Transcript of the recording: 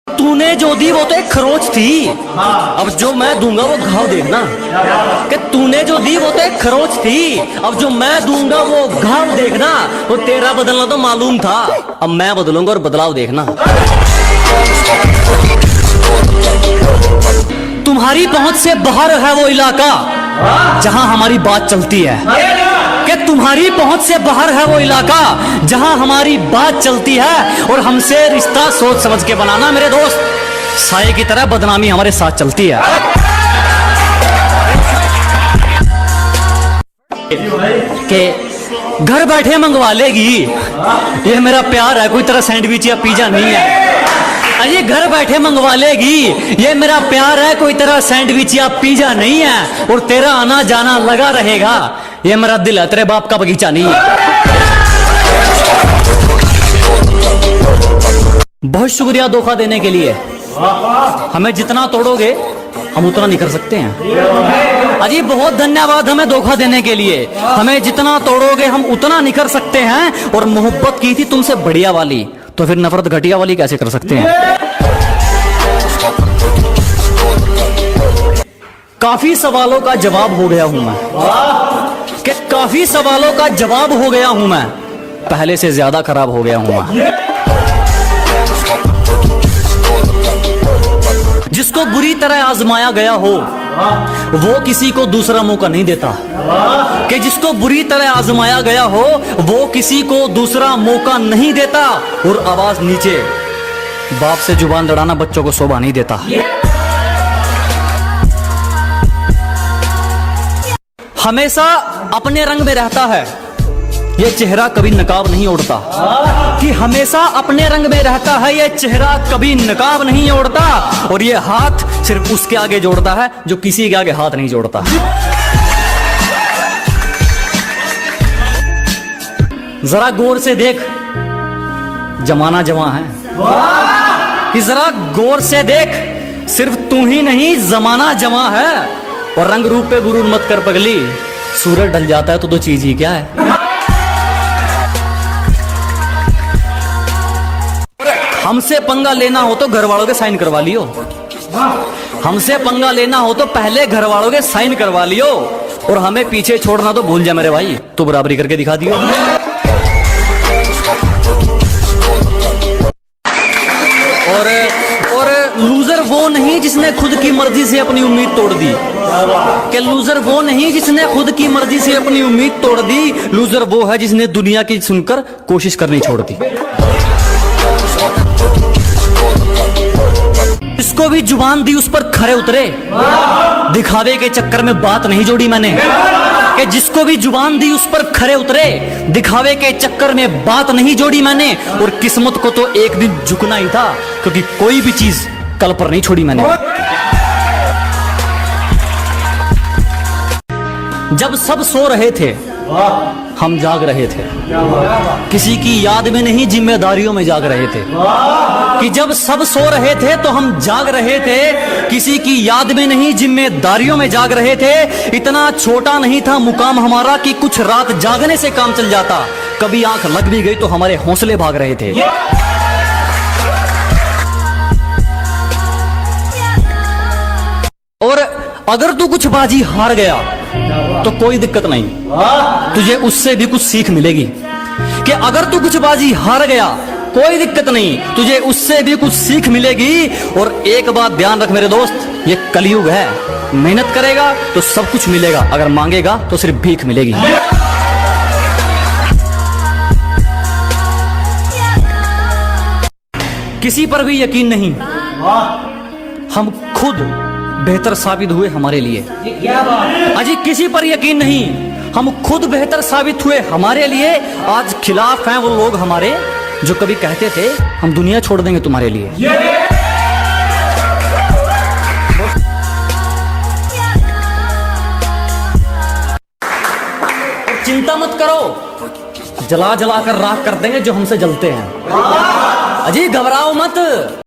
तूने जो दी वो तो एक खरोच थी, अब जो मैं दूंगा वो घाव देखना। कि तूने जो दी वो तो एक खरोच थी, अब जो मैं दूंगा वो घाव देखना। वो तेरा बदलना तो मालूम था, अब मैं बदलूंगा और बदलाव देखना। तुम्हारी पहुंच से बाहर है वो इलाका जहां हमारी बात चलती है। कि तुम्हारी पहुंच से बाहर है वो इलाका जहां हमारी बात चलती है, और हमसे रिश्ता सोच समझ के बनाना मेरे दोस्त, साये की तरह बदनामी हमारे साथ चलती है। कि घर बैठे मंगवा लेगी, ये मेरा प्यार है, कोई तरह सैंडविच या पिज्जा नहीं है। अरे घर बैठे मंगवा लेगी, ये मेरा प्यार है, कोई तरह सैंडविच या पिज्जा नहीं है। और तेरा आना जाना लगा रहेगा, ये मेरा दिल है, तेरे बाप का बगीचा नहीं है। बहुत शुक्रिया धोखा देने के लिए। हमें जितना तोड़ोगे हम उतना नहीं कर सकते हैं। अजी बहुत धन्यवाद हमें धोखा देने के लिए। हमें जितना तोड़ोगे हम उतना नहीं कर सकते हैं। और मोहब्बत की थी तुमसे बढ़िया वाली, तो फिर नफरत घटिया वाली कैसे कर सकते हैं। काफी सवालों का जवाब हो गया हूं मैं, कि काफी सवालों का जवाब हो गया हूं मैं, पहले से ज्यादा खराब हो गया हूं मैं। जिसको बुरी तरह आजमाया गया हो वो किसी को दूसरा मौका नहीं देता। कि जिसको बुरी तरह आजमाया गया हो वो किसी को दूसरा मौका नहीं देता। और आवाज नीचे, बाप से जुबान लड़ाना बच्चों को शोभा नहीं देता। हमेशा अपने रंग में रहता है, ये चेहरा कभी नकाब नहीं ओढ़ता। कि हमेशा अपने रंग में रहता है, ये चेहरा कभी नकाब नहीं ओढ़ता। और ये हाथ सिर्फ उसके आगे जोड़ता है जो किसी के आगे हाथ नहीं जोड़ता। जरा गौर से देख, जमाना जवां है। कि जरा गौर से देख, सिर्फ तू ही नहीं जमाना जवां है। और रंग रूप पे गुरूर मत कर पगली, सूरज ढल जाता है तो चीज ही क्या है। हमसे पंगा लेना हो तो घर वालों के साइन करवा लियो। हमसे पंगा लेना हो तो पहले घर वालों के साइन करवा लियो। और हमें पीछे छोड़ना तो भूल जा मेरे भाई, तू बराबरी करके दिखा दियो। और लूजर वो नहीं जिसने खुद की मर्जी से अपनी उम्मीद तोड़ दी। कि लूजर वो नहीं जिसने खुद की मर्जी से अपनी उम्मीद तोड़ दी। लूजर वो है जिसने दुनिया की सुनकर कोशिश करनी छोड़ दी। जिसको भी जुबान दी उस पर खरे उतरे, दिखावे के चक्कर में बात नहीं जोड़ी मैंने। कि जिसको भी जुबान दी उस पर खरे उतरे, दिखावे के चक्कर में बात नहीं जोड़ी मैंने। और किस्मत को तो एक दिन झुकना ही था, क्योंकि कोई भी चीज कल पर नहीं छोड़ी मैंने। जब सब सो रहे थे हम जाग रहे थे, किसी की याद में नहीं जिम्मेदारियों में जाग रहे थे। कि जब सब सो रहे थे तो हम जाग रहे थे, किसी की याद में नहीं जिम्मेदारियों में जाग रहे थे। इतना छोटा नहीं था मुकाम हमारा कि कुछ रात जागने से काम चल जाता। कभी आंख लग भी गई तो हमारे हौसले भाग रहे थे। और अगर तू कुछ बाजी हार गया तो कोई दिक्कत नहीं, तुझे उससे भी कुछ सीख मिलेगी। कि अगर तू कुछ बाजी हार गया कोई दिक्कत नहीं, तुझे उससे भी कुछ सीख मिलेगी। और एक बात ध्यान रख मेरे दोस्त, ये कलयुग है, मेहनत करेगा तो सब कुछ मिलेगा, अगर मांगेगा तो सिर्फ भीख मिलेगी। किसी पर भी यकीन नहीं, हम खुद बेहतर साबित हुए हमारे लिए। अजी किसी पर यकीन नहीं, हम खुद बेहतर साबित हुए हमारे लिए। आज खिलाफ हैं वो लोग हमारे जो कभी कहते थे हम दुनिया छोड़ देंगे तुम्हारे लिए। चिंता मत करो, जला जला कर राख कर देंगे जो हमसे जलते हैं। अजी घबराओ मत।